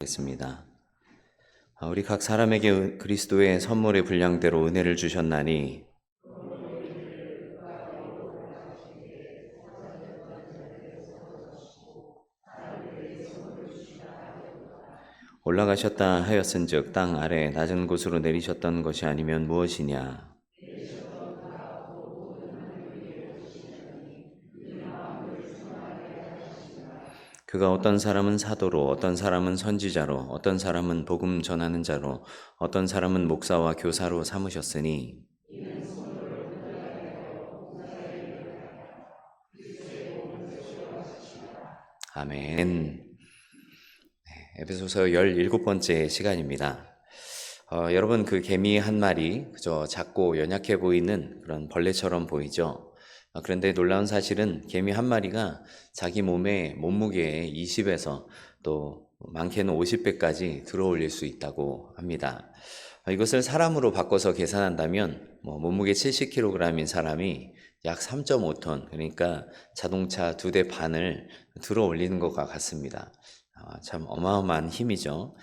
겠습니다. 우리 각 사람에게 그리스도의 선물의 분량대로 은혜를 주셨나니 올라가셨다 하였은즉 땅 아래 낮은 곳으로 내리셨던 것이 아니면 무엇이냐. 그가 어떤 사람은 사도로, 어떤 사람은 선지자로, 어떤 사람은 복음 전하는 자로, 어떤 사람은 목사와 교사로 삼으셨으니 아멘. 에베소서 17번째 시간입니다. 여러분, 그 개미 한 마리 그저 작고 연약해 보이는 그런 벌레처럼 보이죠. 그런데 놀라운 사실은 개미 한 마리가 자기 몸의 몸무게의 20에서 또 많게는 50배까지 들어올릴 수 있다고 합니다. 이것을 사람으로 바꿔서 계산한다면 몸무게 70kg인 사람이 약 3.5톤, 그러니까 자동차 2대 반을 들어올리는 것과 같습니다. 참 어마어마한 힘이죠.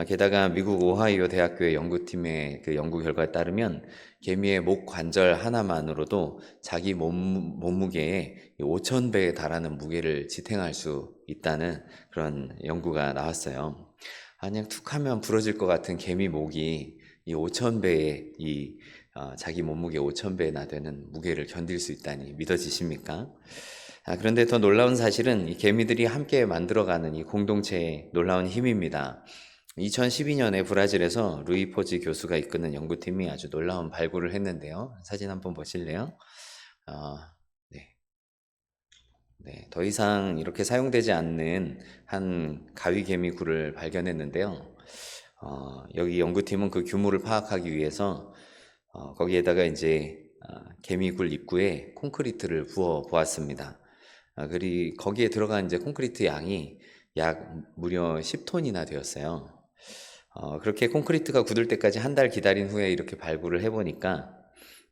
게다가 미국 오하이오 대학교의 연구팀의 그 연구 결과에 따르면 개미의 목 관절 하나만으로도 자기 몸무게의 5,000배에 달하는 무게를 지탱할 수 있다는 그런 연구가 나왔어요. 그냥 툭 하면 부러질 것 같은 개미 목이 이 5,000배의 자기 몸무게 5,000배나 되는 무게를 견딜 수 있다니 믿어지십니까? 그런데 더 놀라운 사실은 이 개미들이 함께 만들어가는 이 공동체의 놀라운 힘입니다. 2012년에 브라질에서 루이 포지 교수가 이끄는 연구팀이 아주 놀라운 발굴을 했는데요. 사진 한번 보실래요? 네, 더 이상 이렇게 사용되지 않는 한 가위개미 굴을 발견했는데요. 여기 연구팀은 그 규모를 파악하기 위해서 거기에다가 이제 개미굴 입구에 콘크리트를 부어 보았습니다. 그리고 거기에 들어간 이제 콘크리트 양이 약 무려 10톤이나 되었어요. 그렇게 콘크리트가 굳을 때까지 한 달 기다린 후에 이렇게 발굴을 해보니까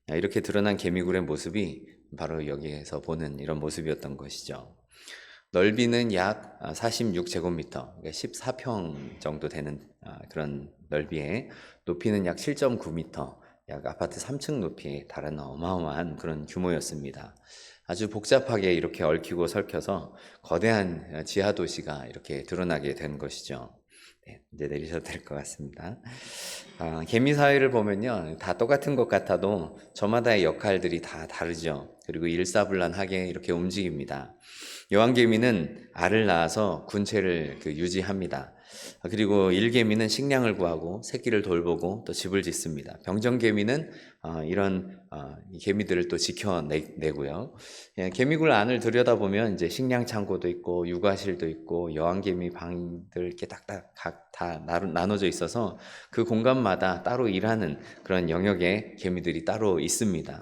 이렇게 드러난 개미굴의 모습이 바로 여기에서 보는 이런 모습이었던 것이죠. 넓이는 약 46제곱미터, 그러니까 14평 정도 되는 그런 넓이에, 높이는 약 7.9미터, 약 아파트 3층 높이에 달하는 어마어마한 그런 규모였습니다. 아주 복잡하게 이렇게 얽히고 설켜서 거대한 지하 도시가 이렇게 드러나게 된 것이죠. 네, 이제 내리셔도 될 것 같습니다. 개미 사회를 보면요, 다 똑같은 것 같아도 저마다의 역할들이 다 다르죠. 그리고 일사불란하게 이렇게 움직입니다. 여왕개미는 알을 낳아서 군체를 유지합니다. 그리고 일개미는 식량을 구하고 새끼를 돌보고 또 집을 짓습니다. 병정개미는 이런 개미들을 또 지켜내고요. 개미굴 안을 들여다보면 이제 식량 창고도 있고 육아실도 있고 여왕개미 방들 이렇게 딱딱 각 다 나눠져 있어서 그 공간마다 따로 일하는 그런 영역의 개미들이 따로 있습니다.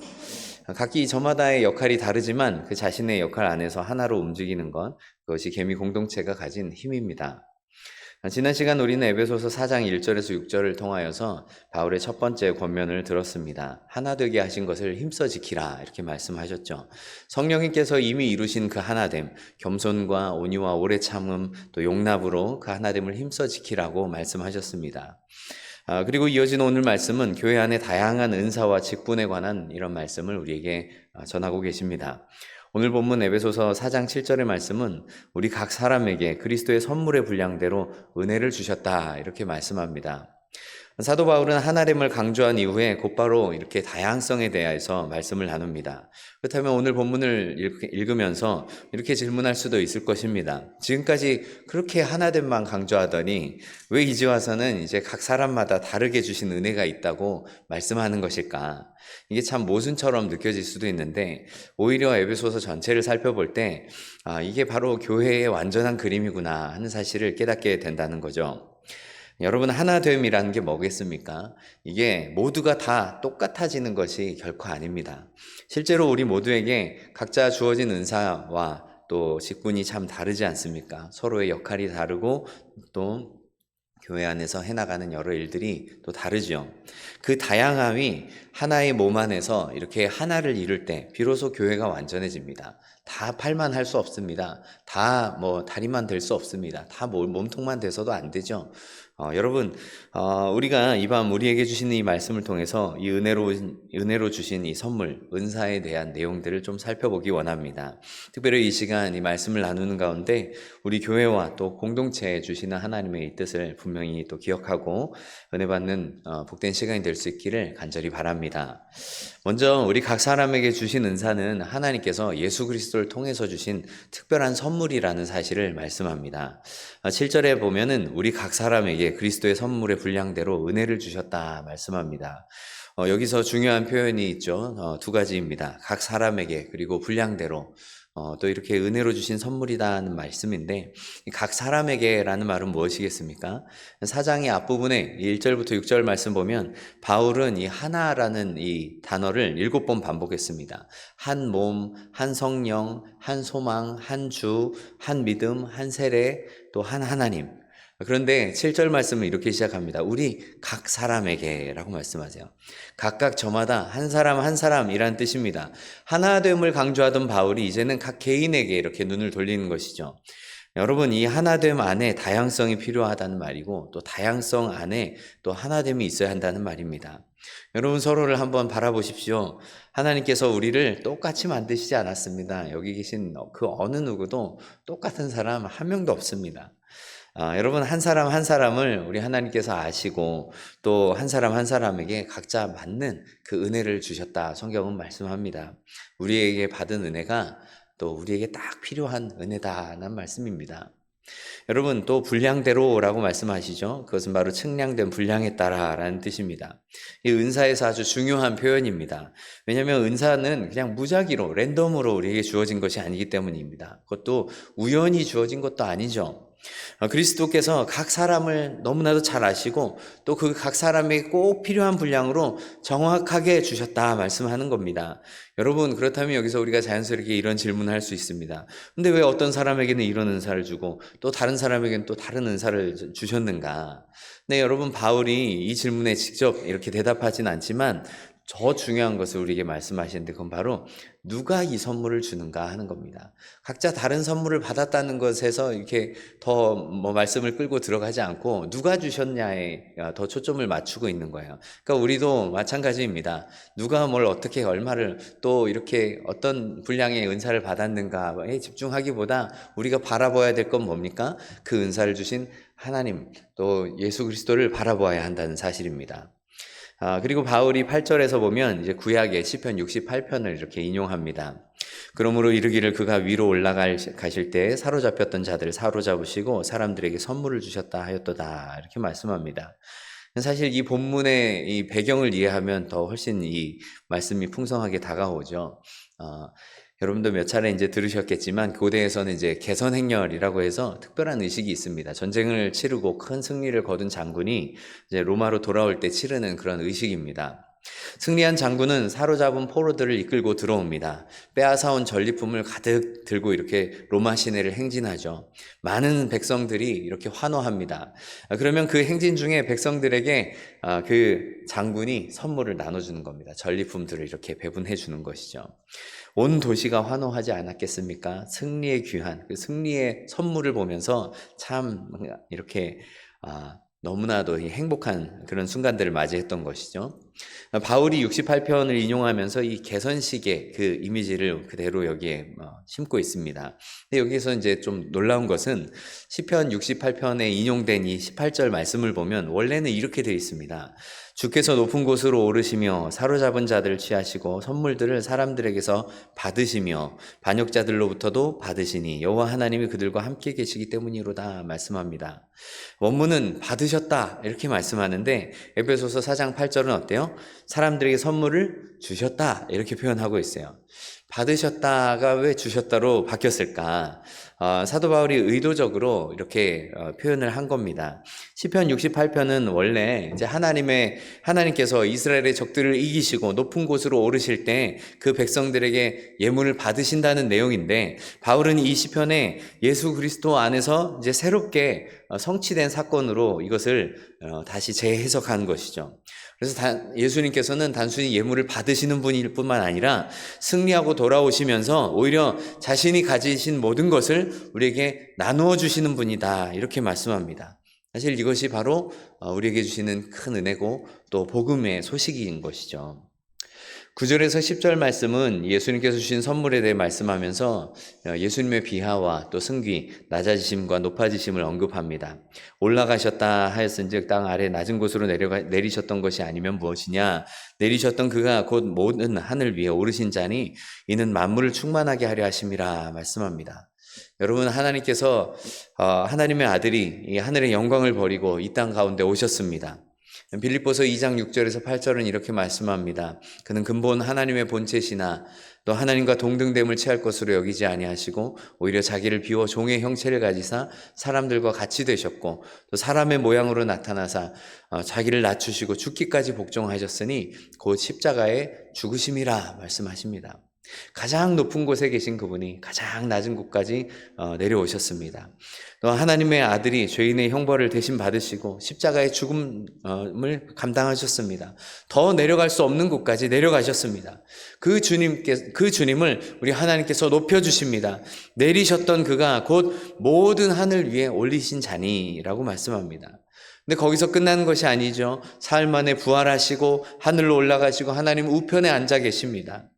각기 저마다의 역할이 다르지만 그 자신의 역할 안에서 하나로 움직이는 것, 그것이 개미 공동체가 가진 힘입니다. 지난 시간 우리는 에베소서 4장 1절에서 6절을 통하여서 바울의 첫 번째 권면을 들었습니다. 하나 되게 하신 것을 힘써 지키라, 이렇게 말씀하셨죠. 성령님께서 이미 이루신 그 하나됨, 겸손과 온유와 오래 참음, 또 용납으로 그 하나됨을 힘써 지키라고 말씀하셨습니다. 그리고 이어진 오늘 말씀은 교회 안에 다양한 은사와 직분에 관한 이런 말씀을 우리에게 전하고 계십니다. 오늘 본문 에베소서 4장 7절의 말씀은 우리 각 사람에게 그리스도의 선물의 분량대로 은혜를 주셨다, 이렇게 말씀합니다. 사도 바울은 하나됨을 강조한 이후에 곧바로 이렇게 다양성에 대해서 말씀을 나눕니다. 그렇다면 오늘 본문을 읽으면서 이렇게 질문할 수도 있을 것입니다. 지금까지 그렇게 하나됨만 강조하더니 왜 이제 와서는 이제 각 사람마다 다르게 주신 은혜가 있다고 말씀하는 것일까? 이게 참 모순처럼 느껴질 수도 있는데, 오히려 에베소서 전체를 살펴볼 때 이게 바로 교회의 완전한 그림이구나 하는 사실을 깨닫게 된다는 거죠. 여러분, 하나됨이라는 게 뭐겠습니까? 이게 모두가 다 똑같아지는 것이 결코 아닙니다. 실제로 우리 모두에게 각자 주어진 은사와 또 직분이 참 다르지 않습니까? 서로의 역할이 다르고 또 교회 안에서 해나가는 여러 일들이 또 다르죠. 그 다양함이 하나의 몸 안에서 이렇게 하나를 이룰 때 비로소 교회가 완전해집니다. 다 팔만 할 수 없습니다. 다 뭐 다리만 될 수 없습니다. 다 몸통만 돼서도 안 되죠. 여러분, 우리가 이 밤 우리에게 주시는 이 말씀을 통해서 이 은혜로 주신 이 선물, 은사에 대한 내용들을 좀 살펴보기 원합니다. 특별히 이 시간 이 말씀을 나누는 가운데 우리 교회와 또 공동체에 주시는 하나님의 이 뜻을 분명히 또 기억하고 은혜 받는 복된 시간이 될 수 있기를 간절히 바랍니다. 먼저 우리 각 사람에게 주신 은사는 하나님께서 예수 그리스도를 통해서 주신 특별한 선물이라는 사실을 말씀합니다. 7절에 보면은 우리 각 사람에게 그리스도의 선물의 분량대로 은혜를 주셨다 말씀합니다. 여기서 중요한 표현이 있죠. 두 가지입니다. 각 사람에게 그리고 분량대로 또 이렇게 은혜로 주신 선물이라는 말씀인데 각 사람에게라는 말은 무엇이겠습니까? 4장의 앞부분에 1절부터 6절 말씀 보면 바울은 이 하나라는 이 단어를 7번 반복했습니다. 한 몸, 한 성령, 한 소망, 한 주, 한 믿음, 한 세례, 또 한 하나님. 그런데 7절 말씀은 이렇게 시작합니다. 우리 각 사람에게 라고 말씀하세요. 각각 저마다 한 사람 한 사람이란 뜻입니다. 하나됨을 강조하던 바울이 이제는 각 개인에게 이렇게 눈을 돌리는 것이죠. 여러분, 이 하나됨 안에 다양성이 필요하다는 말이고 또 다양성 안에 또 하나됨이 있어야 한다는 말입니다. 여러분, 서로를 한번 바라보십시오. 하나님께서 우리를 똑같이 만드시지 않았습니다. 여기 계신 그 어느 누구도 똑같은 사람 한 명도 없습니다. 여러분, 한 사람 한 사람을 우리 하나님께서 아시고 또 한 사람 한 사람에게 각자 맞는 그 은혜를 주셨다 성경은 말씀합니다. 우리에게 받은 은혜가 또 우리에게 딱 필요한 은혜다라는 말씀입니다. 여러분, 또 분량대로라고 말씀하시죠. 그것은 바로 측량된 분량에 따라라는 뜻입니다. 이 은사에서 아주 중요한 표현입니다. 왜냐하면 은사는 그냥 무작위로 랜덤으로 우리에게 주어진 것이 아니기 때문입니다. 그것도 우연히 주어진 것도 아니죠. 그리스도께서 각 사람을 너무나도 잘 아시고 또 그 각 사람에게 꼭 필요한 분량으로 정확하게 주셨다 말씀하는 겁니다. 여러분, 그렇다면 여기서 우리가 자연스럽게 이런 질문을 할 수 있습니다. 근데 왜 어떤 사람에게는 이런 은사를 주고 또 다른 사람에게는 또 다른 은사를 주셨는가? 네, 여러분, 바울이 이 질문에 직접 이렇게 대답하진 않지만 더 중요한 것을 우리에게 말씀하시는데 그건 바로 누가 이 선물을 주는가 하는 겁니다. 각자 다른 선물을 받았다는 것에서 이렇게 더 말씀을 끌고 들어가지 않고 누가 주셨냐에 더 초점을 맞추고 있는 거예요. 그러니까 우리도 마찬가지입니다. 누가 뭘 어떻게 얼마를 또 이렇게 어떤 분량의 은사를 받았는가에 집중하기보다 우리가 바라봐야 될 건 뭡니까? 그 은사를 주신 하나님 또 예수 그리스도를 바라봐야 한다는 사실입니다. 그리고 바울이 8절에서 보면 이제 구약의 시편 68편을 이렇게 인용합니다. 그러므로 이르기를 그가 위로 가실 때 사로잡혔던 자들을 사로잡으시고 사람들에게 선물을 주셨다 하였도다 이렇게 말씀합니다. 사실 이 본문의 이 배경을 이해하면 더 훨씬 이 말씀이 풍성하게 다가오죠. 여러분도 몇 차례 이제 들으셨겠지만 고대에서는 이제 개선행렬이라고 해서 특별한 의식이 있습니다. 전쟁을 치르고 큰 승리를 거둔 장군이 이제 로마로 돌아올 때 치르는 그런 의식입니다. 승리한 장군은 사로잡은 포로들을 이끌고 들어옵니다. 빼앗아온 전리품을 가득 들고 이렇게 로마 시내를 행진하죠. 많은 백성들이 이렇게 환호합니다. 그러면 그 행진 중에 백성들에게 그 장군이 선물을 나눠주는 겁니다. 전리품들을 이렇게 배분해 주는 것이죠. 온 도시가 환호하지 않았겠습니까? 승리의 귀한, 그 승리의 선물을 보면서 참 이렇게 너무나도 행복한 그런 순간들을 맞이했던 것이죠. 바울이 68편을 인용하면서 이 개선식의 그 이미지를 그대로 여기에 심고 있습니다. 근데 여기서 이제 좀 놀라운 것은 시편 68편에 인용된 이 18절 말씀을 보면 원래는 이렇게 되어 있습니다. 주께서 높은 곳으로 오르시며 사로잡은 자들을 취하시고 선물들을 사람들에게서 받으시며 반역자들로부터도 받으시니 여호와 하나님이 그들과 함께 계시기 때문이로다 말씀합니다. 원문은 받으셨다 이렇게 말씀하는데 에베소서 4장 8절은 어때요? 사람들에게 선물을 주셨다 이렇게 표현하고 있어요. 받으셨다가 왜 주셨다로 바뀌었을까? 사도 바울이 의도적으로 이렇게 표현을 한 겁니다. 시편 68편은 원래 이제 하나님께서 이스라엘의 적들을 이기시고 높은 곳으로 오르실 때 그 백성들에게 예물을 받으신다는 내용인데 바울은 이 시편에 예수 그리스도 안에서 이제 새롭게 성취된 사건으로 이것을 다시 재해석한 것이죠. 그래서 예수님께서는 단순히 예물을 받으시는 분일 뿐만 아니라 승리하고 돌아오시면서 오히려 자신이 가지신 모든 것을 우리에게 나누어 주시는 분이다, 이렇게 말씀합니다. 사실 이것이 바로 우리에게 주시는 큰 은혜고 또 복음의 소식인 것이죠. 9절에서 10절 말씀은 예수님께서 주신 선물에 대해 말씀하면서 예수님의 비하와 또 승귀, 낮아지심과 높아지심을 언급합니다. 올라가셨다 하였은즉 땅 아래 낮은 곳으로 내리셨던 것이 아니면 무엇이냐? 내리셨던 그가 곧 모든 하늘 위에 오르신 자니 이는 만물을 충만하게 하려 하심이라 말씀합니다. 여러분, 하나님께서 하나님의 아들이 이 하늘의 영광을 버리고 이 땅 가운데 오셨습니다. 빌립보서 2장 6절에서 8절은 이렇게 말씀합니다. 그는 근본 하나님의 본체시나 또 하나님과 동등됨을 취할 것으로 여기지 아니하시고 오히려 자기를 비워 종의 형체를 가지사 사람들과 같이 되셨고 또 사람의 모양으로 나타나사 자기를 낮추시고 죽기까지 복종하셨으니 곧 십자가에 죽으심이라 말씀하십니다. 가장 높은 곳에 계신 그분이 가장 낮은 곳까지 내려오셨습니다. 또 하나님의 아들이 죄인의 형벌을 대신 받으시고 십자가의 죽음을 감당하셨습니다. 더 내려갈 수 없는 곳까지 내려가셨습니다. 그 주님을 우리 하나님께서 높여주십니다. 내리셨던 그가 곧 모든 하늘 위에 올리신 자니라고 말씀합니다. 근데 거기서 끝나는 것이 아니죠. 사흘 만에 부활하시고 하늘로 올라가시고 하나님 우편에 앉아 계십니다.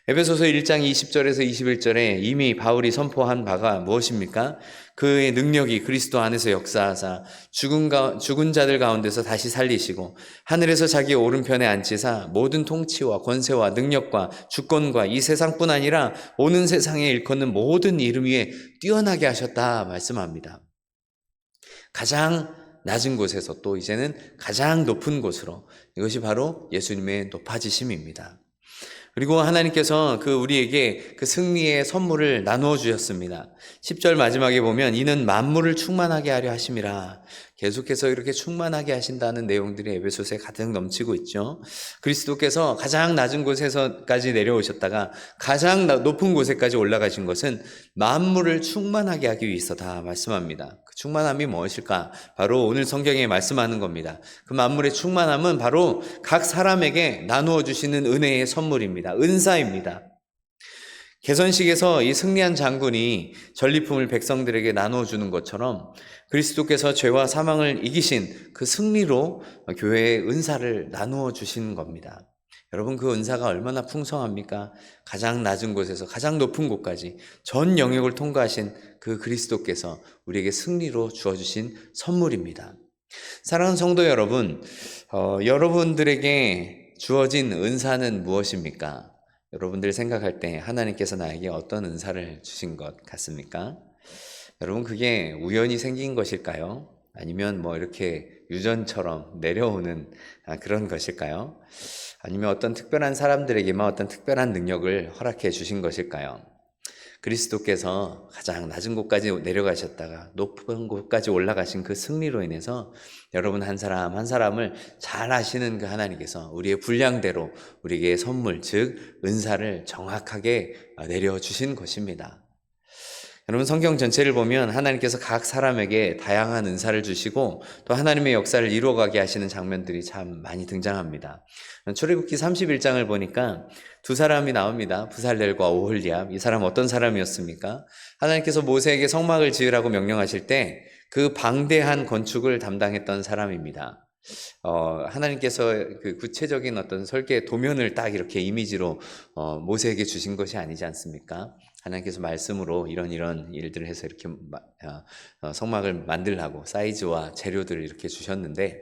에베소서 1장 20절에서 21절에 이미 바울이 선포한 바가 무엇입니까? 그의 능력이 그리스도 안에서 역사하사 죽은 자들 가운데서 다시 살리시고 하늘에서 자기 오른편에 앉히사 모든 통치와 권세와 능력과 주권과 이 세상뿐 아니라 오는 세상에 일컫는 모든 이름 위에 뛰어나게 하셨다 말씀합니다. 가장 낮은 곳에서 또 이제는 가장 높은 곳으로, 이것이 바로 예수님의 높아지심입니다. 그리고 하나님께서 우리에게 그 승리의 선물을 나누어 주셨습니다. 10절 마지막에 보면 이는 만물을 충만하게 하려 하심이라. 계속해서 이렇게 충만하게 하신다는 내용들이 에베소서에 가득 넘치고 있죠. 그리스도께서 가장 낮은 곳에서까지 내려오셨다가 가장 높은 곳에까지 올라가신 것은 만물을 충만하게 하기 위해서다 말씀합니다. 그 충만함이 무엇일까? 바로 오늘 성경에 말씀하는 겁니다. 그 만물의 충만함은 바로 각 사람에게 나누어 주시는 은혜의 선물입니다. 은사입니다. 개선식에서 이 승리한 장군이 전리품을 백성들에게 나누어 주는 것처럼 그리스도께서 죄와 사망을 이기신 그 승리로 교회의 은사를 나누어 주시는 겁니다. 여러분, 그 은사가 얼마나 풍성합니까? 가장 낮은 곳에서 가장 높은 곳까지 전 영역을 통과하신 그 그리스도께서 우리에게 승리로 주어주신 선물입니다. 사랑하는 성도 여러분, 여러분들에게 주어진 은사는 무엇입니까? 여러분들 생각할 때 하나님께서 나에게 어떤 은사를 주신 것 같습니까? 여러분, 그게 우연히 생긴 것일까요? 아니면 이렇게 유전처럼 내려오는 그런 것일까요? 아니면 어떤 특별한 사람들에게만 어떤 특별한 능력을 허락해 주신 것일까요? 그리스도께서 가장 낮은 곳까지 내려가셨다가 높은 곳까지 올라가신 그 승리로 인해서 여러분 한 사람 한 사람을 잘 아시는 그 하나님께서 우리의 분량대로 우리에게 선물, 즉 은사를 정확하게 내려주신 것입니다. 여러분, 성경 전체를 보면 하나님께서 각 사람에게 다양한 은사를 주시고 또 하나님의 역사를 이루어가게 하시는 장면들이 참 많이 등장합니다. 출애굽기 31장을 보니까 두 사람이 나옵니다. 부살렐과 오홀리압. 이 사람 어떤 사람이었습니까? 하나님께서 모세에게 성막을 지으라고 명령하실 때 그 방대한 건축을 담당했던 사람입니다. 하나님께서 그 구체적인 어떤 설계 도면을 딱 이렇게 이미지로 모세에게 주신 것이 아니지 않습니까? 하나님께서 말씀으로 이런 일들을 해서 이렇게 성막을 만들라고 사이즈와 재료들을 이렇게 주셨는데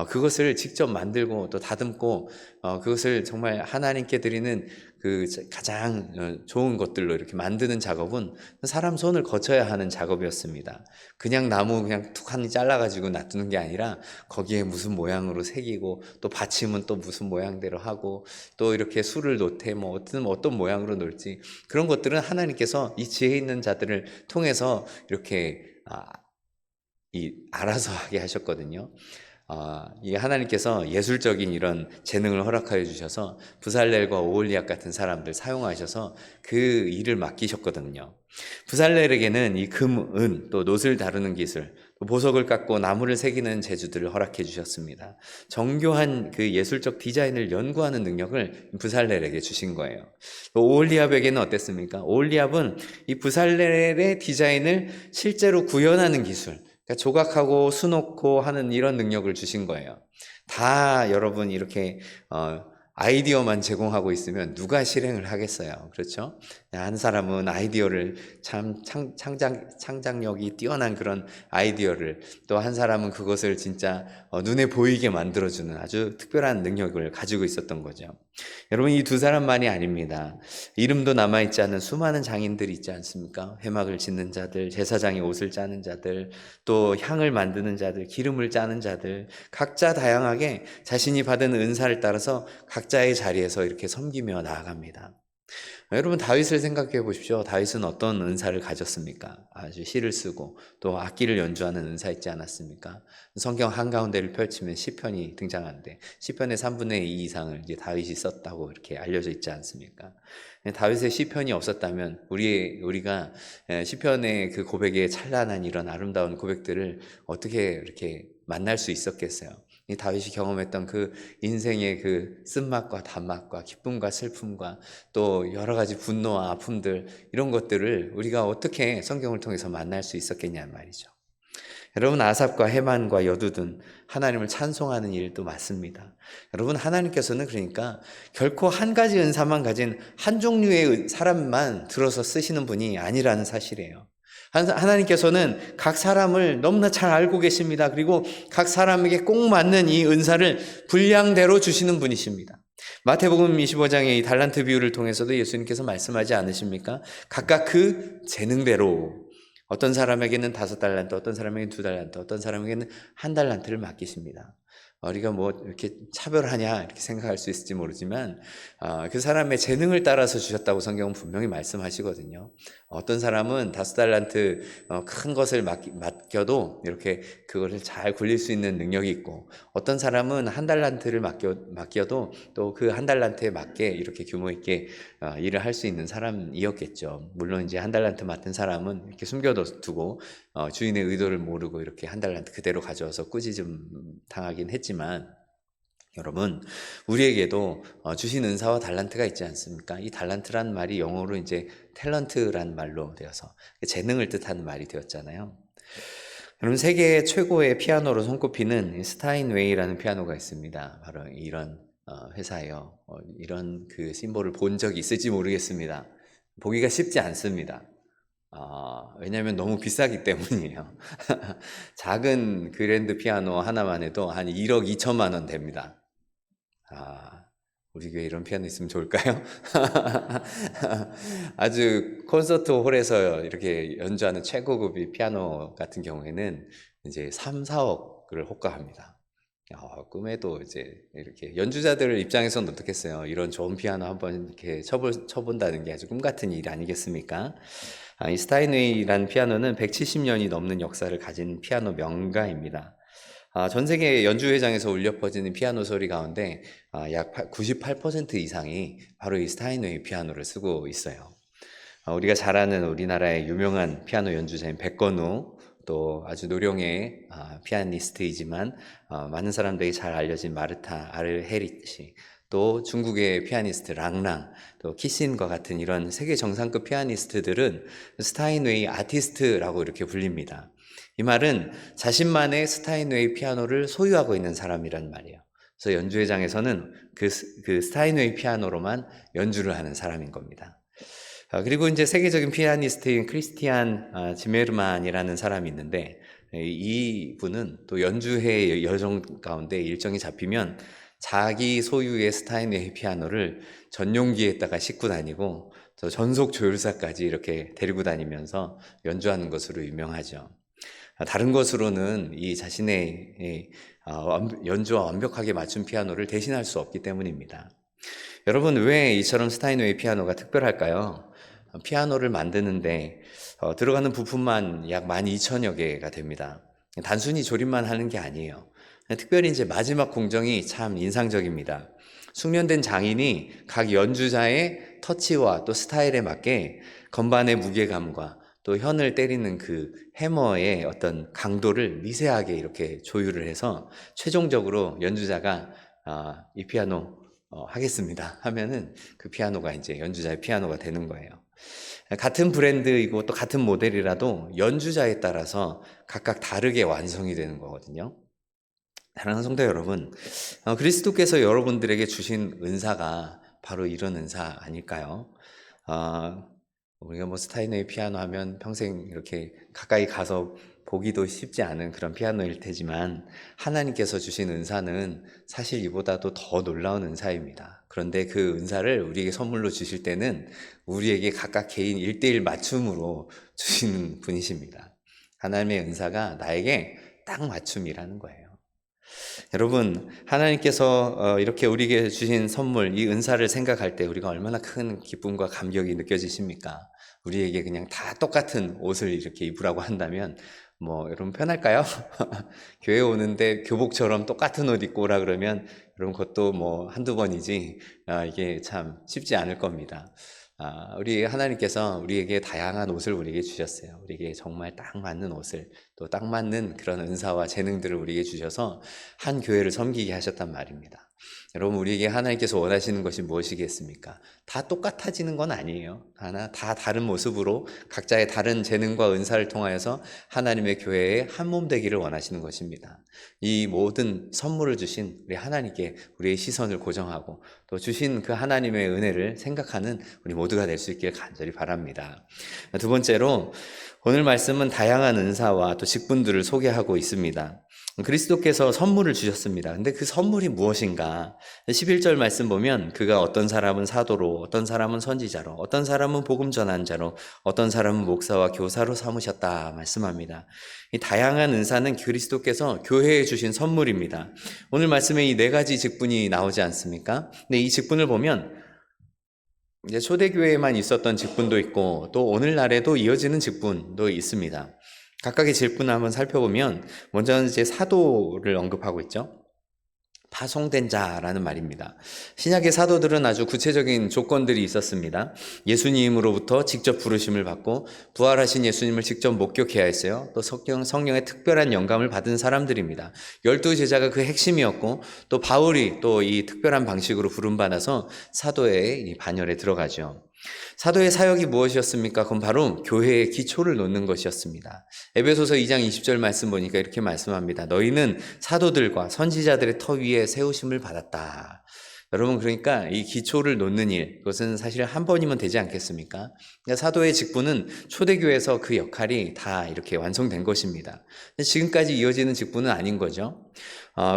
그것을 직접 만들고 또 다듬고 그것을 정말 하나님께 드리는 그 가장 좋은 것들로 이렇게 만드는 작업은 사람 손을 거쳐야 하는 작업이었습니다. 그냥 나무 그냥 툭 하니 잘라가지고 놔두는 게 아니라 거기에 무슨 모양으로 새기고 또 받침은 또 무슨 모양대로 하고 또 이렇게 술을 놓되 어떤 모양으로 놓을지 그런 것들은 하나님께서 이 지혜 있는 자들을 통해서 이렇게 알아서 하게 하셨거든요. 이 하나님께서 예술적인 이런 재능을 허락하여 주셔서 부살렐과 오홀리압 같은 사람들 사용하셔서 그 일을 맡기셨거든요. 부살렐에게는 이 금, 은, 또 놋을 다루는 기술, 보석을 깎고 나무를 새기는 재주들을 허락해 주셨습니다. 정교한 그 예술적 디자인을 연구하는 능력을 부살렐에게 주신 거예요. 오홀리압에게는 어땠습니까? 오홀리압은 이 부살렐의 디자인을 실제로 구현하는 기술, 그러니까 조각하고 수놓고 하는 이런 능력을 주신 거예요. 다 여러분 이렇게 아이디어만 제공하고 있으면 누가 실행을 하겠어요? 그렇죠? 한 사람은 아이디어를 창작력이 뛰어난 그런 아이디어를, 또 한 사람은 그것을 진짜 눈에 보이게 만들어주는 아주 특별한 능력을 가지고 있었던 거죠. 여러분, 이 두 사람만이 아닙니다. 이름도 남아있지 않은 수많은 장인들이 있지 않습니까? 회막을 짓는 자들, 제사장이 옷을 짜는 자들, 또 향을 만드는 자들, 기름을 짜는 자들, 각자 다양하게 자신이 받은 은사를 따라서 각자의 자리에서 이렇게 섬기며 나아갑니다. 여러분, 다윗을 생각해 보십시오. 다윗은 어떤 은사를 가졌습니까? 아주 시를 쓰고 또 악기를 연주하는 은사 있지 않았습니까? 성경 한가운데를 펼치면 시편이 등장하는데 시편의 3분의 2 이상을 이제 다윗이 썼다고 이렇게 알려져 있지 않습니까? 다윗의 시편이 없었다면 우리가 시편의 그 고백의 찬란한 이런 아름다운 고백들을 어떻게 이렇게 만날 수 있었겠어요? 이 다윗이 경험했던 그 인생의 그 쓴맛과 단맛과 기쁨과 슬픔과 또 여러 가지 분노와 아픔들, 이런 것들을 우리가 어떻게 성경을 통해서 만날 수 있었겠냐는 말이죠. 여러분, 아삽과 헤만과 여두둔 하나님을 찬송하는 일도 맞습니다. 여러분, 하나님께서는 그러니까 결코 한 가지 은사만 가진 한 종류의 사람만 들어서 쓰시는 분이 아니라는 사실이에요. 하나님께서는 각 사람을 너무나 잘 알고 계십니다. 그리고 각 사람에게 꼭 맞는 이 은사를 분량대로 주시는 분이십니다. 마태복음 25장의 이 달란트 비유를 통해서도 예수님께서 말씀하지 않으십니까? 각각 그 재능대로, 어떤 사람에게는 5달란트, 어떤 사람에게는 2달란트, 어떤 사람에게는 1달란트를 맡기십니다. 우리가 뭐 이렇게 차별하냐 이렇게 생각할 수 있을지 모르지만 그 사람의 재능을 따라서 주셨다고 성경은 분명히 말씀하시거든요. 어떤 사람은 5달란트 큰 것을 맡겨도 이렇게 그거를 잘 굴릴 수 있는 능력이 있고, 어떤 사람은 1달란트를 맡겨도 또 그 1달란트에 맞게 이렇게 규모 있게 일을 할 수 있는 사람이었겠죠. 물론 이제 1달란트 맡은 사람은 이렇게 숨겨두고 주인의 의도를 모르고 이렇게 1달란트 그대로 가져와서 꾸짖음 당하긴 했지만, 여러분, 우리에게도 주신 은사와 달란트가 있지 않습니까? 이 달란트란 말이 영어로 이제 탤런트란 말로 되어서 재능을 뜻하는 말이 되었잖아요. 여러분, 세계 최고의 피아노로 손꼽히는 스타인웨이라는 피아노가 있습니다. 바로 이런 회사예요. 이런 그 심볼을 본 적이 있을지 모르겠습니다. 보기가 쉽지 않습니다. 왜냐하면 너무 비싸기 때문이에요. 작은 그랜드 피아노 하나만 해도 한 1억 2천만 원 됩니다. 우리 교회 이런 피아노 있으면 좋을까요? 아주 콘서트 홀에서 이렇게 연주하는 최고급의 피아노 같은 경우에는 이제 3, 4억을 호가합니다. 꿈에도 이제 이렇게 연주자들 입장에서는 어떻겠어요? 이런 좋은 피아노 한번 이렇게 쳐본다는 게 아주 꿈 같은 일 아니겠습니까? 이 스타인웨이라는 피아노는 170년이 넘는 역사를 가진 피아노 명가입니다. 전 세계 연주회장에서 울려 퍼지는 피아노 소리 가운데 약 98% 이상이 바로 이 스타인웨이 피아노를 쓰고 있어요. 우리가 잘 아는 우리나라의 유명한 피아노 연주자인 백건우, 또 아주 노령의 피아니스트이지만 많은 사람들이 잘 알려진 마르타 아르헤리치, 또 중국의 피아니스트 랑랑, 또 키신과 같은 이런 세계 정상급 피아니스트들은 스타인웨이 아티스트라고 이렇게 불립니다. 이 말은 자신만의 스타인웨이 피아노를 소유하고 있는 사람이란 말이에요. 그래서 연주회장에서는 그 스타인웨이 피아노로만 연주를 하는 사람인 겁니다. 그리고 이제 세계적인 피아니스트인 크리스티안 지메르만이라는 사람이 있는데, 이 분은 또 연주회 여정 가운데 일정이 잡히면 자기 소유의 스타인웨이 피아노를 전용기에다가 싣고 다니고 또 전속 조율사까지 이렇게 데리고 다니면서 연주하는 것으로 유명하죠. 다른 것으로는 이 자신의 연주와 완벽하게 맞춘 피아노를 대신할 수 없기 때문입니다. 여러분, 왜 이처럼 스타인웨이 피아노가 특별할까요? 피아노를 만드는데 들어가는 부품만 약 12,000여 개가 됩니다. 단순히 조립만 하는 게 아니에요. 특별히 이제 마지막 공정이 참 인상적입니다. 숙련된 장인이 각 연주자의 터치와 또 스타일에 맞게 건반의 무게감과 또 현을 때리는 그 해머의 어떤 강도를 미세하게 이렇게 조율을 해서 최종적으로 연주자가 이 피아노 하겠습니다 하면은 그 피아노가 이제 연주자의 피아노가 되는 거예요. 같은 브랜드이고 또 같은 모델이라도 연주자에 따라서 각각 다르게 완성이 되는 거거든요. 사랑하는 성도 여러분, 그리스도께서 여러분들에게 주신 은사가 바로 이런 은사 아닐까요? 우리가 뭐 스타인웨이 피아노 하면 평생 이렇게 가까이 가서 보기도 쉽지 않은 그런 피아노일 테지만 하나님께서 주신 은사는 사실 이보다도 더 놀라운 은사입니다. 그런데 그 은사를 우리에게 선물로 주실 때는 우리에게 각각 개인 1:1 맞춤으로 주시는 분이십니다. 하나님의 은사가 나에게 딱 맞춤이라는 거예요. 여러분, 하나님께서 이렇게 우리에게 주신 선물, 이 은사를 생각할 때 우리가 얼마나 큰 기쁨과 감격이 느껴지십니까? 우리에게 그냥 다 똑같은 옷을 이렇게 입으라고 한다면 뭐 여러분 편할까요? 교회 오는데 교복처럼 똑같은 옷 입고 오라 그러면 여러분 그것도 뭐 한두 번이지 이게 참 쉽지 않을 겁니다. 우리 하나님께서 우리에게 다양한 옷을 우리에게 주셨어요. 우리에게 정말 딱 맞는 옷을, 또 딱 맞는 그런 은사와 재능들을 우리에게 주셔서 한 교회를 섬기게 하셨단 말입니다. 여러분, 우리에게 하나님께서 원하시는 것이 무엇이겠습니까? 다 똑같아지는 건 아니에요. 하나 다 다른 모습으로 각자의 다른 재능과 은사를 통하여서 하나님의 교회에 한 몸 되기를 원하시는 것입니다. 이 모든 선물을 주신 우리 하나님께 우리의 시선을 고정하고 또 주신 그 하나님의 은혜를 생각하는 우리 모두가 될 수 있길 간절히 바랍니다. 두 번째로 오늘 말씀은 다양한 은사와 또 직분들을 소개하고 있습니다. 그리스도께서 선물을 주셨습니다. 근데 그 선물이 무엇인가? 11절 말씀 보면 그가 어떤 사람은 사도로, 어떤 사람은 선지자로, 어떤 사람은 복음 전환자로, 어떤 사람은 목사와 교사로 삼으셨다 말씀합니다. 이 다양한 은사는 그리스도께서 교회에 주신 선물입니다. 오늘 말씀에 이 4가지 직분이 나오지 않습니까? 근데 이 직분을 보면 이제 초대교회에만 있었던 직분도 있고 또 오늘날에도 이어지는 직분도 있습니다. 각각의 직분을 한번 살펴보면 먼저는 이제 사도를 언급하고 있죠. 파송된 자라는 말입니다. 신약의 사도들은 아주 구체적인 조건들이 있었습니다. 예수님으로부터 직접 부르심을 받고 부활하신 예수님을 직접 목격해야 했어요. 또 성령의 특별한 영감을 받은 사람들입니다. 12제자가 그 핵심이었고 또 바울이 또 이 특별한 방식으로 부름받아서 사도의 반열에 들어가죠. 사도의 사역이 무엇이었습니까? 그건 바로 교회의 기초를 놓는 것이었습니다. 에베소서 2장 20절 말씀 보니까 이렇게 말씀합니다. 너희는 사도들과 선지자들의 터 위에 세우심을 받았다. 여러분, 그러니까 이 기초를 놓는 일, 그것은 사실 한 번이면 되지 않겠습니까? 그러니까 사도의 직분은 초대교회에서 그 역할이 다 이렇게 완성된 것입니다. 지금까지 이어지는 직분은 아닌 거죠.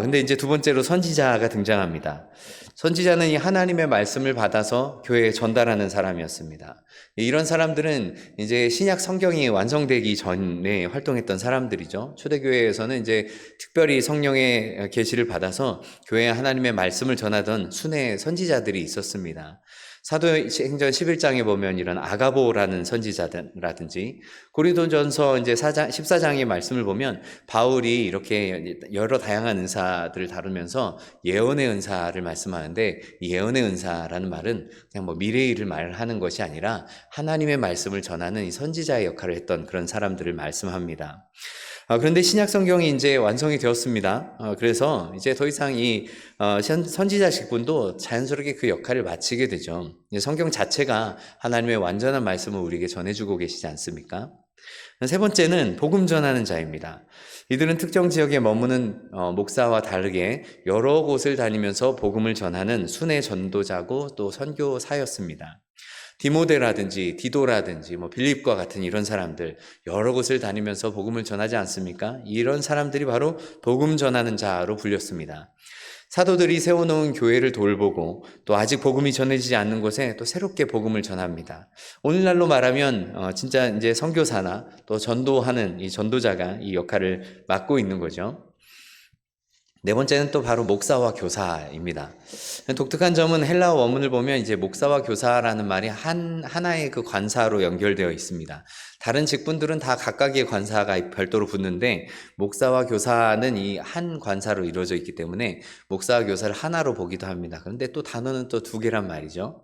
근데 이제 두 번째로 선지자가 등장합니다. 선지자는 이 하나님의 말씀을 받아서 교회에 전달하는 사람이었습니다. 이런 사람들은 이제 신약 성경이 완성되기 전에 활동했던 사람들이죠. 초대교회에서는 이제 특별히 성령의 계시를 받아서 교회에 하나님의 말씀을 전하던 순회 선지자들이 있었습니다. 사도행전 11장에 보면 이런 아가보라는 선지자라든지 고린도전서 이제 14장의 말씀을 보면 바울이 이렇게 여러 다양한 은사들을 다루면서 예언의 은사를 말씀하는데 이 예언의 은사라는 말은 그냥 뭐 미래의 일을 말하는 것이 아니라 하나님의 말씀을 전하는 이 선지자의 역할을 했던 그런 사람들을 말씀합니다. 그런데 신약 성경이 이제 완성이 되었습니다. 그래서 이제 더 이상 이 선지자 직분도 자연스럽게 그 역할을 마치게 되죠. 성경 자체가 하나님의 완전한 말씀을 우리에게 전해주고 계시지 않습니까? 세 번째는 복음 전하는 자입니다. 이들은 특정 지역에 머무는 목사와 다르게 여러 곳을 다니면서 복음을 전하는 순회 전도자고 또 선교사였습니다. 디모데라든지 디도라든지 뭐 빌립과 같은 이런 사람들 여러 곳을 다니면서 복음을 전하지 않습니까? 이런 사람들이 바로 복음 전하는 자로 불렸습니다. 사도들이 세워놓은 교회를 돌보고 또 아직 복음이 전해지지 않는 곳에 또 새롭게 복음을 전합니다. 오늘날로 말하면 진짜 이제 선교사나 또 전도하는 이 전도자가 이 역할을 맡고 있는 거죠. 네 번째는 또 바로 목사와 교사입니다. 독특한 점은 헬라어 원문을 보면 이제 목사와 교사라는 말이 하나의 그 관사로 연결되어 있습니다. 다른 직분들은 다 각각의 관사가 별도로 붙는데 목사와 교사는 이 한 관사로 이루어져 있기 때문에 목사와 교사를 하나로 보기도 합니다. 그런데 또 단어는 또 두 개란 말이죠.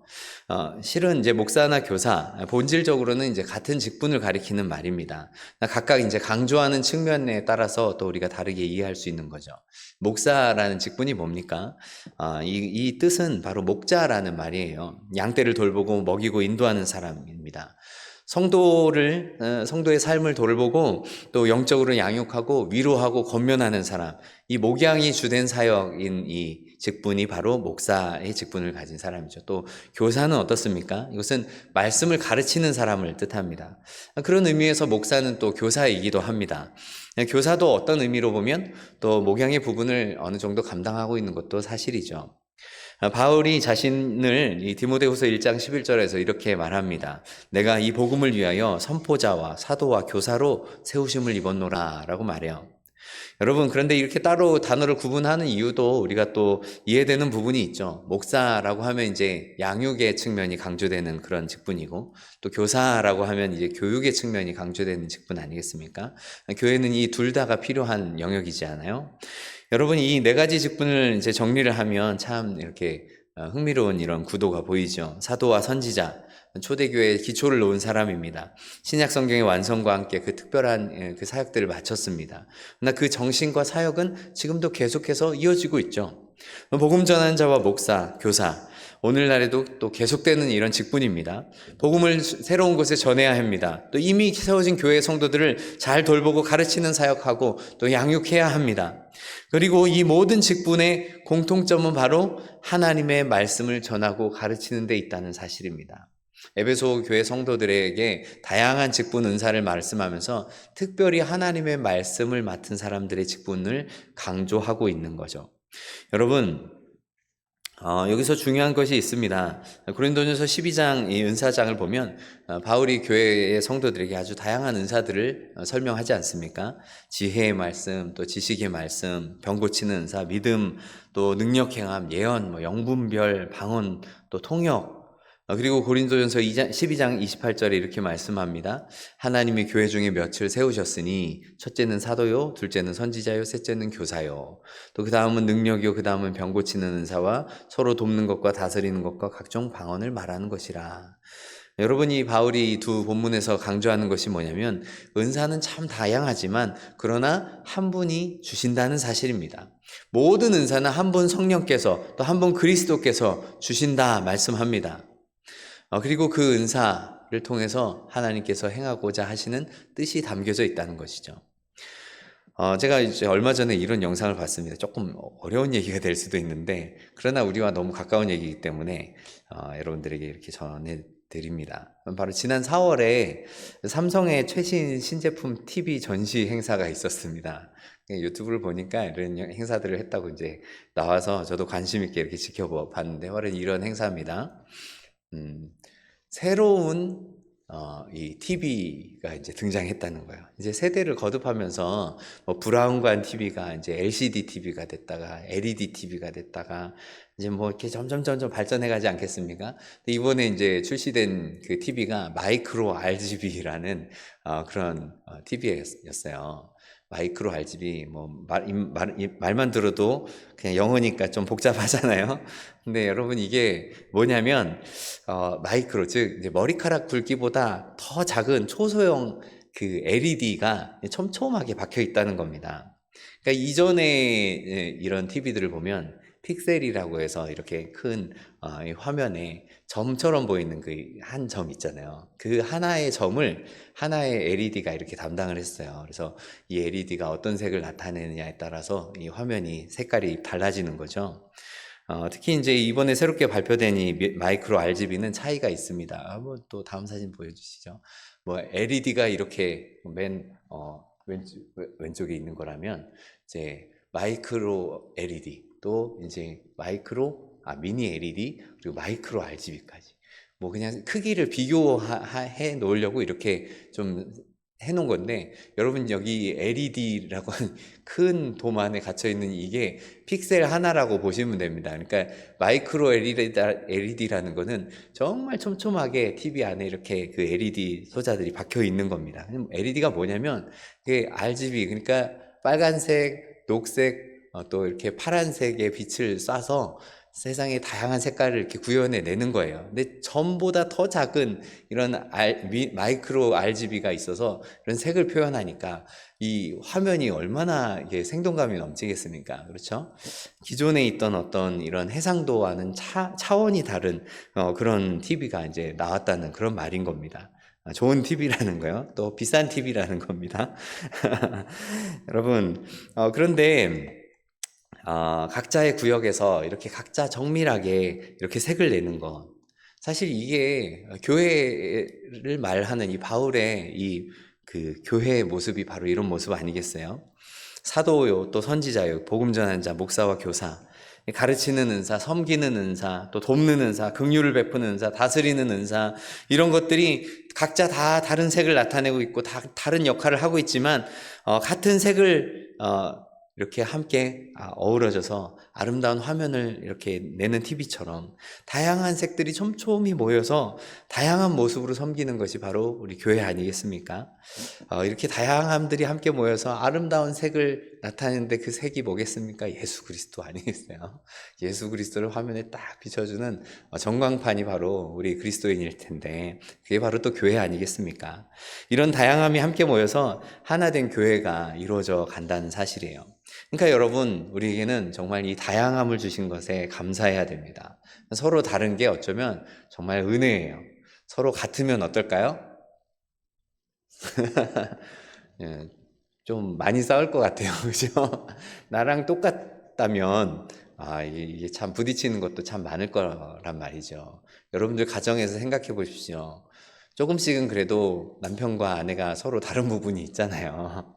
실은 이제 목사나 교사 본질적으로는 이제 같은 직분을 가리키는 말입니다. 각각 이제 강조하는 측면에 따라서 또 우리가 다르게 이해할 수 있는 거죠. 목사라는 직분이 뭡니까? 이 뜻은 바로 목자라는 말이에요. 양떼를 돌보고 먹이고 인도하는 사람입니다. 성도의 삶을 돌보고 또 영적으로 양육하고 위로하고 권면하는 사람, 이 목양이 주된 사역인 이 직분이 바로 목사의 직분을 가진 사람이죠. 또 교사는 어떻습니까? 이것은 말씀을 가르치는 사람을 뜻합니다. 그런 의미에서 목사는 또 교사이기도 합니다. 교사도 어떤 의미로 보면 또 목양의 부분을 어느 정도 감당하고 있는 것도 사실이죠. 바울이 자신을 이 디모데후서 1장 11절에서 이렇게 말합니다. 내가 이 복음을 위하여 선포자와 사도와 교사로 세우심을 입었노라 라고 말해요. 여러분, 그런데 이렇게 따로 단어를 구분하는 이유도 우리가 또 이해되는 부분이 있죠. 목사라고 하면 이제 양육의 측면이 강조되는 그런 직분이고, 또 교사라고 하면 이제 교육의 측면이 강조되는 직분 아니겠습니까? 교회는 이 둘 다가 필요한 영역이지 않아요? 여러분, 이 네 가지 직분을 이제 정리를 하면 참 이렇게 흥미로운 이런 구도가 보이죠. 사도와 선지자, 초대교회의 기초를 놓은 사람입니다. 신약 성경의 완성과 함께 그 특별한 그 사역들을 마쳤습니다. 그러나 그 정신과 사역은 지금도 계속해서 이어지고 있죠. 복음 전하는 자와 목사, 교사, 오늘날에도 또 계속되는 이런 직분입니다. 복음을 새로운 곳에 전해야 합니다. 또 이미 세워진 교회 성도들을 잘 돌보고 가르치는 사역하고 또 양육해야 합니다. 그리고 이 모든 직분의 공통점은 바로 하나님의 말씀을 전하고 가르치는 데 있다는 사실입니다. 에베소 교회 성도들에게 다양한 직분 은사를 말씀하면서 특별히 하나님의 말씀을 맡은 사람들의 직분을 강조하고 있는 거죠. 여러분, 여기서 중요한 것이 있습니다. 고린도전서 12장 이 은사장을 보면 바울이 교회의 성도들에게 아주 다양한 은사들을 설명하지 않습니까? 지혜의 말씀, 또 지식의 말씀, 병 고치는 은사, 믿음, 또 능력 행함, 예언, 영분별, 방언, 또 통역, 그리고 고린도전서 12장 28절에 이렇게 말씀합니다. 하나님이 교회 중에 몇을 세우셨으니 첫째는 사도요, 둘째는 선지자요, 셋째는 교사요. 또 그 다음은 능력이요, 그 다음은 병 고치는 은사와 서로 돕는 것과 다스리는 것과 각종 방언을 말하는 것이라. 여러분이 바울이 두 본문에서 강조하는 것이 뭐냐면 은사는 참 다양하지만 그러나 한 분이 주신다는 사실입니다. 모든 은사는 한 분 성령께서 또 한 분 그리스도께서 주신다 말씀합니다. 그리고 그 은사를 통해서 하나님께서 행하고자 하시는 뜻이 담겨져 있다는 것이죠. 제가 이제 얼마 전에 이런 영상을 봤습니다. 조금 어려운 얘기가 될 수도 있는데, 그러나 우리와 너무 가까운 얘기이기 때문에 여러분들에게 이렇게 전해드립니다. 바로 지난 4월에 삼성의 최신 신제품 TV 전시 행사가 있었습니다. 유튜브를 보니까 이런 행사들을 했다고 이제 나와서 저도 관심 있게 이렇게 지켜봤는데, 바로 이런 행사입니다. 새로운 이 TV가 이제 등장했다는 거예요. 이제 세대를 거듭하면서 뭐 브라운관 TV가 이제 LCD TV가 됐다가 LED TV가 됐다가 이제 뭐 이렇게 점점 발전해 가지 않겠습니까? 이번에 이제 출시된 그 TV가 마이크로 RGB라는 그런 TV였어요. 마이크로 RGB 말만 들어도 그냥 영어니까 좀 복잡하잖아요. 근데 여러분 이게 뭐냐면 마이크로 즉 이제 머리카락 굵기보다 더 작은 초소형 그 LED가 촘촘하게 박혀 있다는 겁니다. 그러니까 이전에 이런 TV들을 보면 픽셀이라고 해서 이렇게 큰 이 화면에 점처럼 보이는 그 한 점 있잖아요. 그 하나의 점을 하나의 LED가 이렇게 담당을 했어요. 그래서 이 LED가 어떤 색을 나타내느냐에 따라서 이 화면이 색깔이 달라지는 거죠. 특히 이제 이번에 새롭게 발표된 이 마이크로 RGB는 차이가 있습니다. 한번 또 다음 사진 보여주시죠. 뭐 LED가 이렇게 왼쪽에 있는 거라면 이제 마이크로 LED 또 이제 미니 LED 그리고 마이크로 RGB까지 뭐 그냥 크기를 비교해 놓으려고 이렇게 좀 해놓은 건데, 여러분 여기 LED라고 하는 큰 돔 안에 갇혀 있는 이게 픽셀 하나라고 보시면 됩니다. 그러니까 마이크로 LED라는 거는 정말 촘촘하게 TV 안에 이렇게 그 LED 소자들이 박혀 있는 겁니다. LED가 뭐냐면 이게 RGB, 그러니까 빨간색, 녹색, 또 이렇게 파란색의 빛을 쏴서 세상에 다양한 색깔을 이렇게 구현해 내는 거예요. 근데 전보다 더 작은 이런 마이크로 RGB가 있어서 이런 색을 표현하니까 이 화면이 얼마나 이게 생동감이 넘치겠습니까? 그렇죠? 기존에 있던 어떤 이런 해상도와는 차원이 다른 그런 TV가 이제 나왔다는 그런 말인 겁니다. 좋은 TV라는 거요. 또 비싼 TV라는 겁니다. 여러분, 그런데 각자의 구역에서 이렇게 각자 정밀하게 이렇게 색을 내는 것. 사실 이게 교회를 말하는 이 바울의 이 그 교회의 모습이 바로 이런 모습 아니겠어요? 사도요, 또 선지자요, 복음 전하는 자, 목사와 교사, 가르치는 은사, 섬기는 은사, 또 돕는 은사, 긍휼을 베푸는 은사, 다스리는 은사, 이런 것들이 각자 다 다른 색을 나타내고 있고 다른 역할을 하고 있지만 같은 색을 이렇게 함께 어우러져서 아름다운 화면을 이렇게 내는 TV처럼 다양한 색들이 촘촘히 모여서 다양한 모습으로 섬기는 것이 바로 우리 교회 아니겠습니까? 이렇게 다양함들이 함께 모여서 아름다운 색을 나타내는데 그 색이 뭐겠습니까? 예수 그리스도 아니겠어요? 예수 그리스도를 화면에 딱 비춰주는 전광판이 바로 우리 그리스도인일 텐데, 그게 바로 또 교회 아니겠습니까? 이런 다양함이 함께 모여서 하나 된 교회가 이루어져 간다는 사실이에요. 그러니까 여러분, 우리에게는 정말 이 다양함을 주신 것에 감사해야 됩니다. 서로 다른 게 어쩌면 정말 은혜예요. 서로 같으면 어떨까요? 예, 좀 많이 싸울 것 같아요. 그죠? 나랑 똑같다면, 이게 참 부딪히는 것도 참 많을 거란 말이죠. 여러분들 가정에서 생각해 보십시오. 조금씩은 그래도 남편과 아내가 서로 다른 부분이 있잖아요.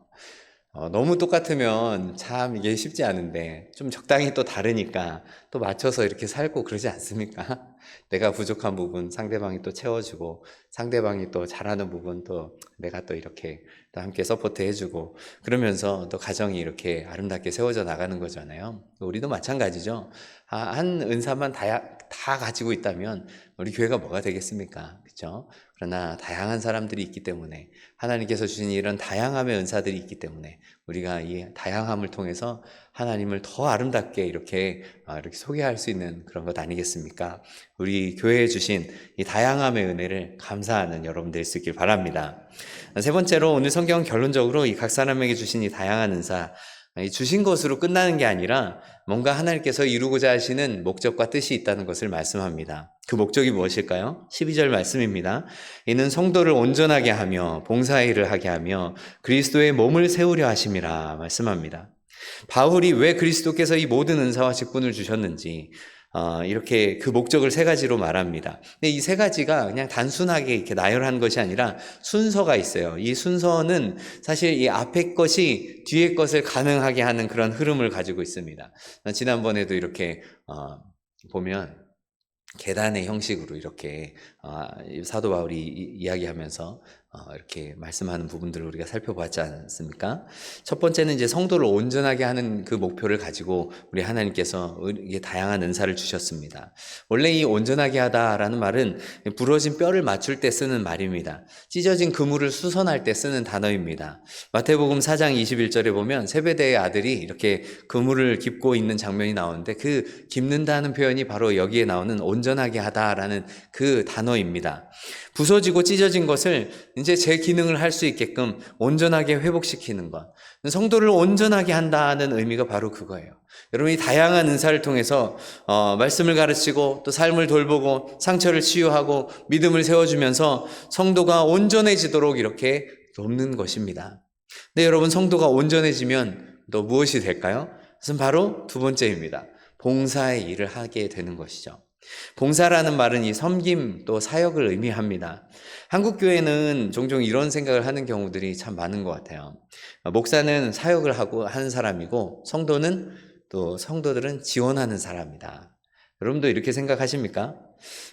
너무 똑같으면 참 이게 쉽지 않은데, 좀 적당히 또 다르니까 또 맞춰서 이렇게 살고 그러지 않습니까? 내가 부족한 부분 상대방이 또 채워주고, 상대방이 또 잘하는 부분 또 내가 또 이렇게 또 함께 서포트 해주고, 그러면서 또 가정이 이렇게 아름답게 세워져 나가는 거잖아요. 우리도 마찬가지죠. 한 은사만 다 가지고 있다면 우리 교회가 뭐가 되겠습니까? 그렇죠? 그러나 다양한 사람들이 있기 때문에, 하나님께서 주신 이런 다양함의 은사들이 있기 때문에 우리가 이 다양함을 통해서 하나님을 더 아름답게 이렇게 소개할 수 있는 그런 것 아니겠습니까? 우리 교회에 주신 이 다양함의 은혜를 감사하는 여러분 될 수 있길 바랍니다. 세 번째로, 오늘 성경은 결론적으로 이 각 사람에게 주신 이 다양한 은사, 이 주신 것으로 끝나는 게 아니라 뭔가 하나님께서 이루고자 하시는 목적과 뜻이 있다는 것을 말씀합니다. 그 목적이 무엇일까요? 12절 말씀입니다. 이는 성도를 온전하게 하며 봉사일을 하게 하며 그리스도의 몸을 세우려 하심이라 말씀합니다. 바울이 왜 그리스도께서 이 모든 은사와 직분을 주셨는지 이렇게 그 목적을 세 가지로 말합니다. 근데 이 세 가지가 그냥 단순하게 이렇게 나열한 것이 아니라 순서가 있어요. 이 순서는 사실 이 앞에 것이 뒤에 것을 가능하게 하는 그런 흐름을 가지고 있습니다. 지난번에도 이렇게 보면 계단의 형식으로 이렇게 사도 바울이 이야기하면서 이렇게 말씀하는 부분들을 우리가 살펴봤지 않습니까? 첫 번째는 이제 성도를 온전하게 하는 그 목표를 가지고 우리 하나님께서 이게 다양한 은사를 주셨습니다. 원래 이 온전하게 하다라는 말은 부러진 뼈를 맞출 때 쓰는 말입니다. 찢어진 그물을 수선할 때 쓰는 단어입니다. 마태복음 4장 21절에 보면 세베대의 아들이 이렇게 그물을 깁고 있는 장면이 나오는데, 그 깁는다는 표현이 바로 여기에 나오는 온전하게 하다라는 그 단어입니다. 부서지고 찢어진 것을 이제 제 기능을 할 수 있게끔 온전하게 회복시키는 것. 성도를 온전하게 한다는 의미가 바로 그거예요. 여러분이 다양한 은사를 통해서 말씀을 가르치고 또 삶을 돌보고 상처를 치유하고 믿음을 세워주면서 성도가 온전해지도록 이렇게 돕는 것입니다. 근데 여러분, 성도가 온전해지면 또 무엇이 될까요? 그것은 바로 두 번째입니다. 봉사의 일을 하게 되는 것이죠. 봉사라는 말은 이 섬김 또 사역을 의미합니다. 한국 교회는 종종 이런 생각을 하는 경우들이 참 많은 것 같아요. 목사는 사역을 하는 사람이고 성도들은 지원하는 사람이다. 여러분도 이렇게 생각하십니까?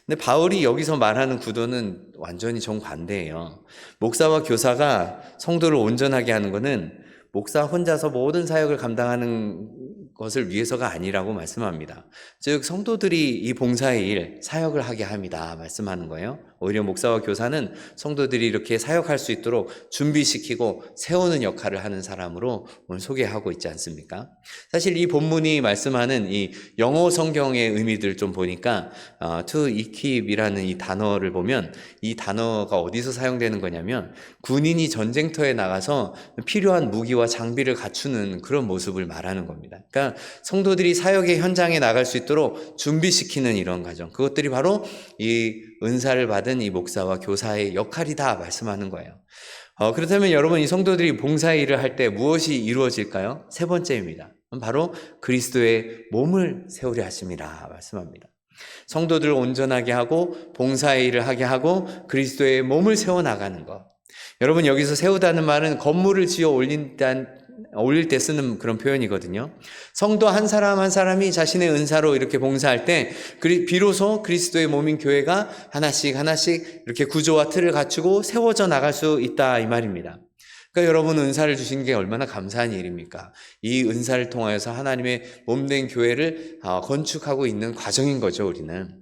근데 바울이 여기서 말하는 구도는 완전히 정반대예요. 목사와 교사가 성도를 온전하게 하는 것은 목사 혼자서 모든 사역을 감당하는 것을 위해서가 아니라고 말씀합니다. 즉 성도들이 이 봉사의 일, 사역을 하게 합니다 말씀하는 거예요. 오히려 목사와 교사는 성도들이 이렇게 사역할 수 있도록 준비시키고 세우는 역할을 하는 사람으로 오늘 소개하고 있지 않습니까? 사실 이 본문이 말씀하는 이 영어 성경의 의미들 좀 보니까 to equip이라는 이 단어를 보면 이 단어가 어디서 사용되는 거냐면 군인이 전쟁터에 나가서 필요한 무기와 장비를 갖추는 그런 모습을 말하는 겁니다. 그러니까 성도들이 사역의 현장에 나갈 수 있도록 준비시키는 이런 과정, 그것들이 바로 이 은사를 받은 이 목사와 교사의 역할이다 말씀하는 거예요. 그렇다면 여러분, 이 성도들이 봉사의 일을 할 때 무엇이 이루어질까요? 세 번째입니다. 바로 그리스도의 몸을 세우려 하심이라 말씀합니다. 성도들을 온전하게 하고 봉사의 일을 하게 하고 그리스도의 몸을 세워나가는 것. 여러분, 여기서 세우다는 말은 건물을 지어 올릴 때 쓰는 그런 표현이거든요. 성도 한 사람 한 사람이 자신의 은사로 이렇게 봉사할 때 비로소 그리스도의 몸인 교회가 하나씩 이렇게 구조와 틀을 갖추고 세워져 나갈 수 있다 이 말입니다. 그러니까 여러분, 은사를 주신 게 얼마나 감사한 일입니까? 이 은사를 통하여서 하나님의 몸된 교회를 건축하고 있는 과정인 거죠, 우리는.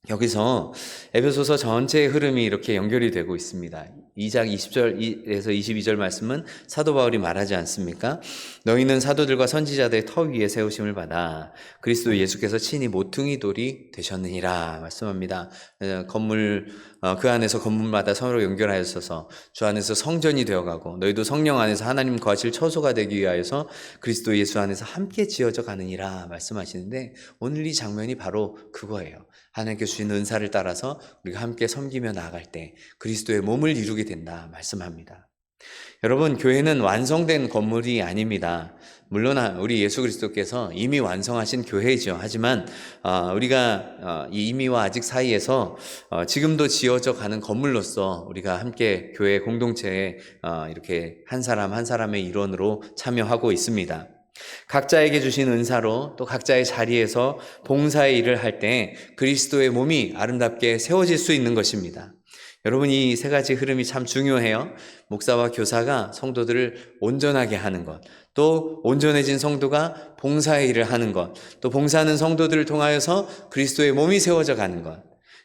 여기서 에베소서 전체의 흐름이 이렇게 연결이 되고 있습니다. 2장 20절에서 22절 말씀은 사도 바울이 말하지 않습니까? 너희는 사도들과 선지자들의 터 위에 세우심을 받아 그리스도 예수께서 친히 모퉁이 돌이 되셨느니라 말씀합니다. 그 안에서 건물마다 서로 연결하여서 주 안에서 성전이 되어가고 너희도 성령 안에서 하나님 거하실 처소가 되기 위하여서 그리스도 예수 안에서 함께 지어져 가느니라 말씀하시는데, 오늘 이 장면이 바로 그거예요. 하나님께 주신 은사를 따라서 우리가 함께 섬기며 나아갈 때 그리스도의 몸을 이루게 된다 말씀합니다. 여러분, 교회는 완성된 건물이 아닙니다. 물론 우리 예수 그리스도께서 이미 완성하신 교회이죠. 하지만 우리가 이 이미와 아직 사이에서 지금도 지어져 가는 건물로서 우리가 함께 교회 공동체에 이렇게 한 사람 한 사람의 일원으로 참여하고 있습니다. 각자에게 주신 은사로 또 각자의 자리에서 봉사의 일을 할 때 그리스도의 몸이 아름답게 세워질 수 있는 것입니다. 여러분, 이 세 가지 흐름이 참 중요해요. 목사와 교사가 성도들을 온전하게 하는 것, 또 온전해진 성도가 봉사의 일을 하는 것, 또 봉사하는 성도들을 통하여서 그리스도의 몸이 세워져 가는 것.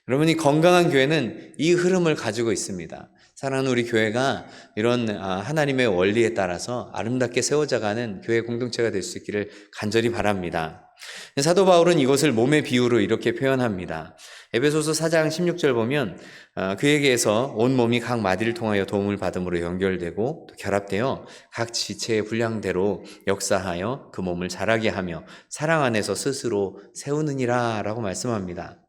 여러분, 이 건강한 교회는 이 흐름을 가지고 있습니다. 사랑하는 우리 교회가 이런 하나님의 원리에 따라서 아름답게 세워져가는 교회 공동체가 될 수 있기를 간절히 바랍니다. 사도 바울은 이것을 몸의 비유로 이렇게 표현합니다. 에베소서 4장 16절 보면 그에게서 온 몸이 각 마디를 통하여 도움을 받음으로 연결되고 또 결합되어 각 지체의 분량대로 역사하여 그 몸을 자라게 하며 사랑 안에서 스스로 세우느니라 라고 말씀합니다.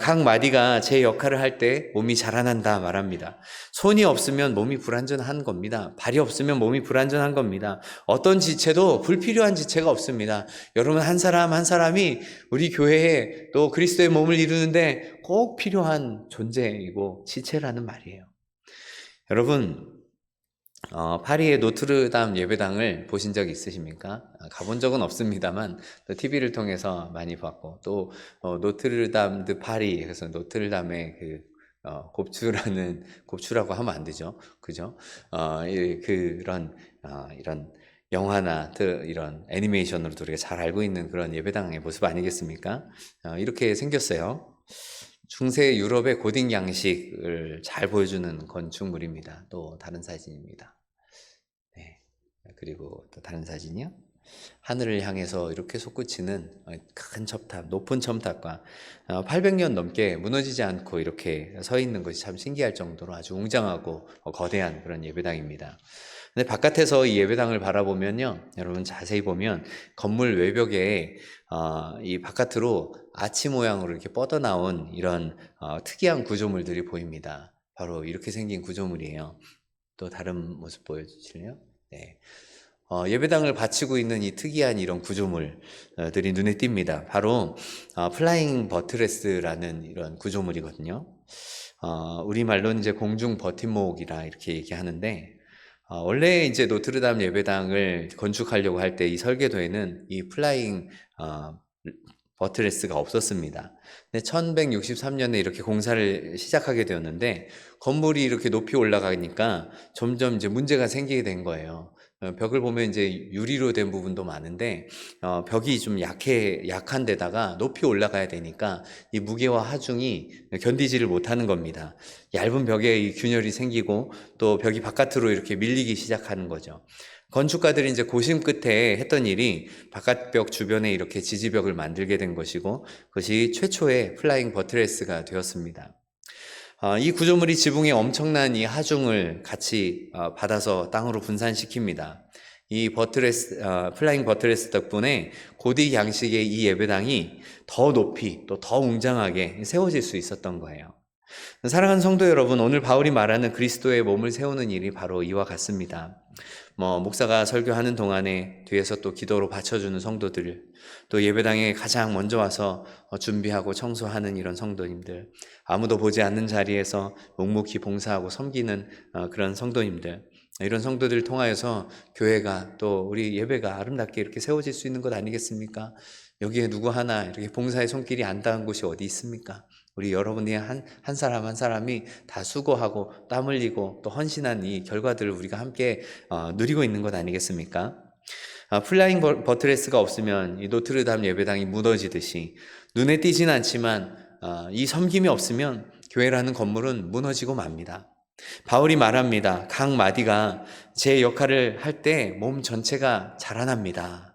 각 마디가 제 역할을 할 때 몸이 자라난다 말합니다. 손이 없으면 몸이 불완전한 겁니다. 발이 없으면 몸이 불완전한 겁니다. 어떤 지체도 불필요한 지체가 없습니다. 여러분, 한 사람 한 사람이 우리 교회에 또 그리스도의 몸을 이루는데 꼭 필요한 존재이고 지체라는 말이에요. 여러분, 파리의 노트르담 예배당을 보신 적 있으십니까? 가본 적은 없습니다만 또 TV를 통해서 많이 봤고, 또 노트르담 드 파리, 그래서 노트르담의 곱추라고 하면 안 되죠, 그죠? 그런 이런 영화나 이런 애니메이션으로도 우리가 잘 알고 있는 그런 예배당의 모습 아니겠습니까? 이렇게 생겼어요. 중세 유럽의 고딕 양식을 잘 보여주는 건축물입니다. 또 다른 사진입니다. 네. 그리고 또 다른 사진이요. 하늘을 향해서 이렇게 솟구치는 큰 첨탑, 높은 첨탑과 800년 넘게 무너지지 않고 이렇게 서 있는 것이 참 신기할 정도로 아주 웅장하고 거대한 그런 예배당입니다. 근데 바깥에서 이 예배당을 바라보면요, 여러분 자세히 보면 건물 외벽에 이 바깥으로 아치 모양으로 이렇게 뻗어나온 이런 특이한 구조물들이 보입니다. 바로 이렇게 생긴 구조물이에요. 또 다른 모습 보여주실래요? 네. 예배당을 바치고 있는 이 특이한 이런 구조물들이 눈에 띕니다. 바로 플라잉 버트레스라는 이런 구조물이거든요. 우리말로는 이제 공중 버팀목이라 이렇게 얘기하는데, 원래 이제 노트르담 예배당을 건축하려고 할 때 이 설계도에는 이 플라잉 버트레스가 없었습니다. 근데 1163년에 이렇게 공사를 시작하게 되었는데 건물이 이렇게 높이 올라가니까 점점 이제 문제가 생기게 된 거예요. 벽을 보면 이제 유리로 된 부분도 많은데 벽이 좀 약한 데다가 높이 올라가야 되니까 이 무게와 하중이 견디지를 못하는 겁니다. 얇은 벽에 이 균열이 생기고 또 벽이 바깥으로 이렇게 밀리기 시작하는 거죠. 건축가들이 이제 고심 끝에 했던 일이 바깥벽 주변에 이렇게 지지벽을 만들게 된 것이고 그것이 최초의 플라잉 버트레스가 되었습니다. 이 구조물이 지붕에 엄청난 이 하중을 같이 받아서 땅으로 분산시킵니다. 이 플라잉 버트레스 덕분에 고딕 양식의 이 예배당이 더 높이 또 더 웅장하게 세워질 수 있었던 거예요. 사랑하는 성도 여러분, 오늘 바울이 말하는 그리스도의 몸을 세우는 일이 바로 이와 같습니다. 목사가 설교하는 동안에 뒤에서 또 기도로 받쳐주는 성도들, 또 예배당에 가장 먼저 와서 준비하고 청소하는 이런 성도님들, 아무도 보지 않는 자리에서 묵묵히 봉사하고 섬기는 그런 성도님들, 이런 성도들을 통하여서 교회가 또 우리 예배가 아름답게 이렇게 세워질 수 있는 것 아니겠습니까? 여기에 누구 하나 이렇게 봉사의 손길이 안 닿은 곳이 어디 있습니까? 우리 여러분이 한 사람 한 사람이 다 수고하고 땀 흘리고 또 헌신한 이 결과들을 우리가 함께 누리고 있는 것 아니겠습니까? 플라잉 버트레스가 없으면 이 노트르담 예배당이 무너지듯이 눈에 띄진 않지만 이 섬김이 없으면 교회라는 건물은 무너지고 맙니다. 바울이 말합니다. 각 마디가 제 역할을 할 때 몸 전체가 자라납니다.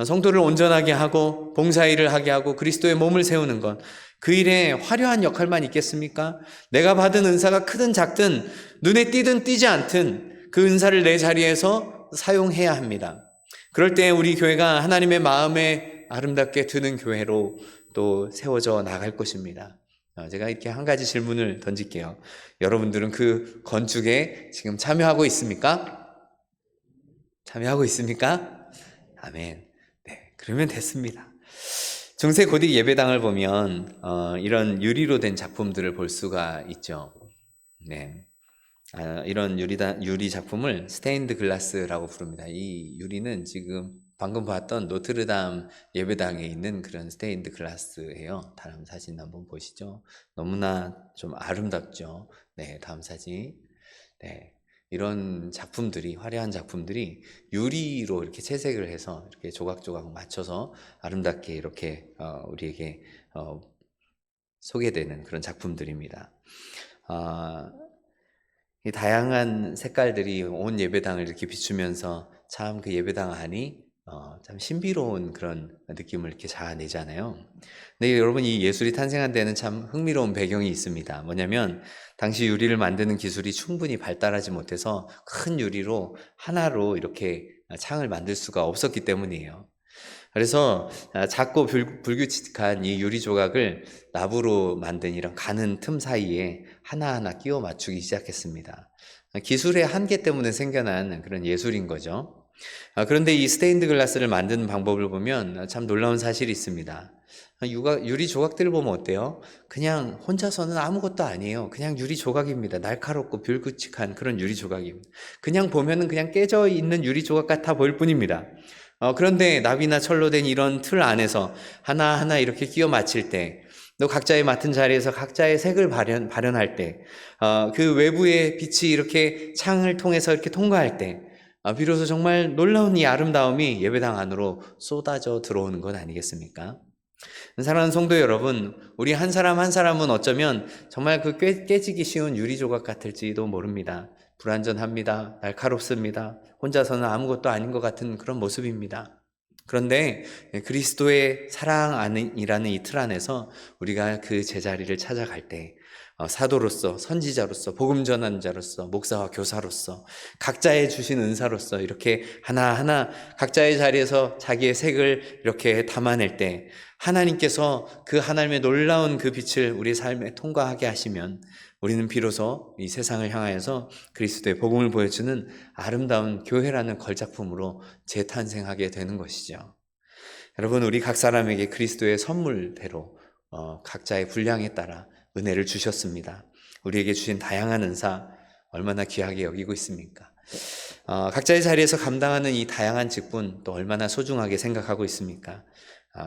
성도를 온전하게 하고 봉사일을 하게 하고 그리스도의 몸을 세우는 것, 그 일에 화려한 역할만 있겠습니까? 내가 받은 은사가 크든 작든 눈에 띄든 띄지 않든 그 은사를 내 자리에서 사용해야 합니다. 그럴 때 우리 교회가 하나님의 마음에 아름답게 드는 교회로 또 세워져 나갈 것입니다. 제가 이렇게 한 가지 질문을 던질게요. 여러분들은 그 건축에 지금 참여하고 있습니까? 참여하고 있습니까? 아멘. 네, 그러면 됐습니다. 중세 고딕 예배당을 보면 이런 유리로 된 작품들을 볼 수가 있죠. 네, 이런 유리 작품을 스테인드 글라스라고 부릅니다. 이 유리는 지금 방금 봤던 노트르담 예배당에 있는 그런 스테인드 글라스예요. 다음 사진 한번 보시죠. 너무나 좀 아름답죠. 네, 다음 사진. 네, 이런 작품들이, 화려한 작품들이 유리로 이렇게 채색을 해서 이렇게 조각조각 맞춰서 아름답게 이렇게 우리에게 소개되는 그런 작품들입니다. 이 다양한 색깔들이 온 예배당을 이렇게 비추면서 참 그 예배당 안이 참 신비로운 그런 느낌을 이렇게 자아내잖아요. 근데 여러분, 이 예술이 탄생한 데는 참 흥미로운 배경이 있습니다. 뭐냐면 당시 유리를 만드는 기술이 충분히 발달하지 못해서 큰 유리로 하나로 이렇게 창을 만들 수가 없었기 때문이에요. 그래서 작고 불규칙한 이 유리 조각을 나무로 만든 이런 가는 틈 사이에 하나하나 끼워 맞추기 시작했습니다. 기술의 한계 때문에 생겨난 그런 예술인 거죠. 그런데 이 스테인드 글라스를 만드는 방법을 보면 참 놀라운 사실이 있습니다. 유리 조각들을 보면 어때요? 그냥 혼자서는 아무것도 아니에요. 그냥 유리 조각입니다. 날카롭고 불규칙한 그런 유리 조각입니다. 그냥 보면은 그냥 깨져 있는 유리 조각 같아 보일 뿐입니다. 그런데 납이나 철로 된 이런 틀 안에서 하나하나 이렇게 끼워 맞힐 때, 또 각자의 맡은 자리에서 각자의 색을 발현할 때, 그 외부의 빛이 이렇게 창을 통해서 이렇게 통과할 때, 비로소 정말 놀라운 이 아름다움이 예배당 안으로 쏟아져 들어오는 것 아니겠습니까? 사랑하는 성도 여러분, 우리 한 사람 한 사람은 어쩌면 정말 그 깨지기 쉬운 유리 조각 같을지도 모릅니다. 불완전합니다. 날카롭습니다. 혼자서는 아무것도 아닌 것 같은 그런 모습입니다. 그런데 그리스도의 사랑 안이라는 이 틀 안에서 우리가 그 제자리를 찾아갈 때 사도로서, 선지자로서, 복음 전하는 자로서, 목사와 교사로서, 각자의 주신 은사로서 이렇게 하나하나 각자의 자리에서 자기의 색을 이렇게 담아낼 때 하나님께서 그 하나님의 놀라운 그 빛을 우리 삶에 통과하게 하시면 우리는 비로소 이 세상을 향하여서 그리스도의 복음을 보여주는 아름다운 교회라는 걸작품으로 재탄생하게 되는 것이죠. 여러분, 우리 각 사람에게 그리스도의 선물대로 각자의 분량에 따라 은혜를 주셨습니다. 우리에게 주신 다양한 은사 얼마나 귀하게 여기고 있습니까? 각자의 자리에서 감당하는 이 다양한 직분 또 얼마나 소중하게 생각하고 있습니까?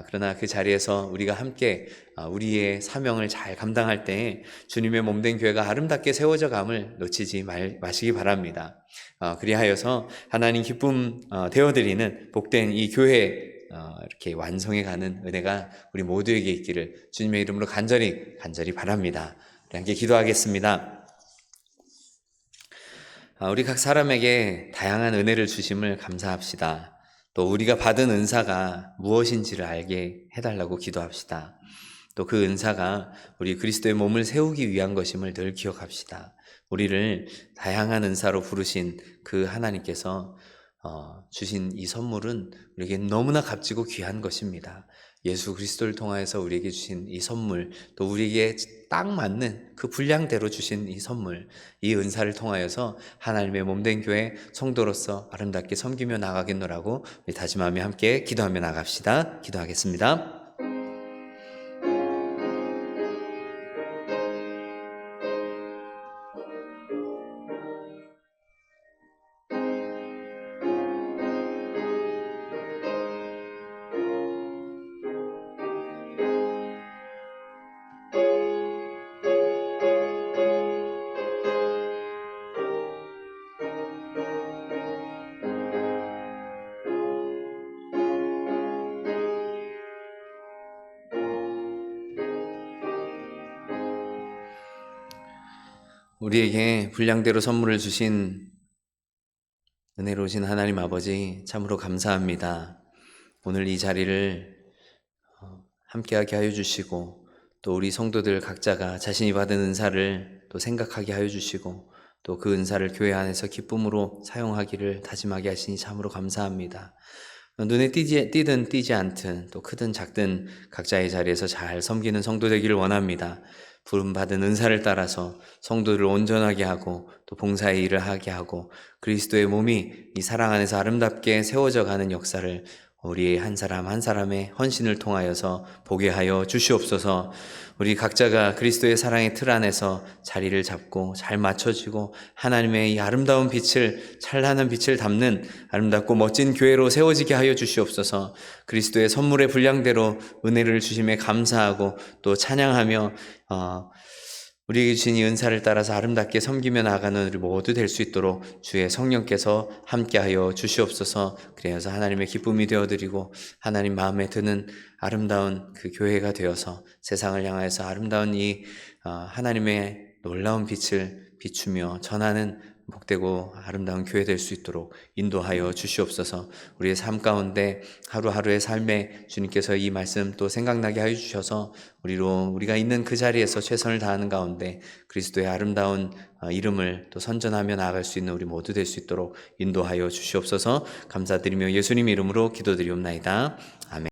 그러나 그 자리에서 우리가 함께 우리의 사명을 잘 감당할 때 주님의 몸된 교회가 아름답게 세워져 감을 놓치지 마시기 바랍니다. 그리하여서 하나님 기쁨 되어드리는 복된 이 교회 이렇게 완성해 가는 은혜가 우리 모두에게 있기를 주님의 이름으로 간절히 바랍니다. 함께 기도하겠습니다. 우리 각 사람에게 다양한 은혜를 주심을 감사합시다. 또 우리가 받은 은사가 무엇인지를 알게 해달라고 기도합시다. 또 그 은사가 우리 그리스도의 몸을 세우기 위한 것임을 늘 기억합시다. 우리를 다양한 은사로 부르신 그 하나님께서 주신 이 선물은 우리에게 너무나 값지고 귀한 것입니다. 예수 그리스도를 통하여서 우리에게 주신 이 선물, 또 우리에게 딱 맞는 그 분량대로 주신 이 선물, 이 은사를 통하여서 하나님의 몸된 교회 성도로서 아름답게 섬기며 나가겠노라고 우리 다짐하며 함께 기도하며 나갑시다. 기도하겠습니다. 우리에게 분량대로 선물을 주신 은혜로우신 하나님 아버지 참으로 감사합니다. 오늘 이 자리를 함께하게 하여 주시고 또 우리 성도들 각자가 자신이 받은 은사를 또 생각하게 하여 주시고 또 그 은사를 교회 안에서 기쁨으로 사용하기를 다짐하게 하시니 참으로 감사합니다. 눈에 띄든 띄지 않든 또 크든 작든 각자의 자리에서 잘 섬기는 성도 되기를 원합니다. 부름받은 은사를 따라서 성도들을 온전하게 하고 또 봉사의 일을 하게 하고 그리스도의 몸이 이 사랑 안에서 아름답게 세워져 가는 역사를 우리 한 사람 한 사람의 헌신을 통하여서 보게 하여 주시옵소서. 우리 각자가 그리스도의 사랑의 틀 안에서 자리를 잡고 잘 맞춰지고 하나님의 이 아름다운 빛을, 찬란한 빛을 담는 아름답고 멋진 교회로 세워지게 하여 주시옵소서. 그리스도의 선물의 분량대로 은혜를 주심에 감사하고 또 찬양하며 우리에게 주신 이 은사를 따라서 아름답게 섬기며 나아가는 우리 모두 될 수 있도록 주의 성령께서 함께하여 주시옵소서. 그래서 하나님의 기쁨이 되어드리고 하나님 마음에 드는 아름다운 그 교회가 되어서 세상을 향하여서 아름다운 이 하나님의 놀라운 빛을 비추며 전하는 복되고 아름다운 교회 될 수 있도록 인도하여 주시옵소서. 우리의 삶 가운데 하루하루의 삶에 주님께서 이 말씀 또 생각나게 하여 주셔서 우리가 있는 그 자리에서 최선을 다하는 가운데 그리스도의 아름다운 이름을 또 선전하며 나아갈 수 있는 우리 모두 될 수 있도록 인도하여 주시옵소서. 감사드리며 예수님 이름으로 기도드리옵나이다. 아멘.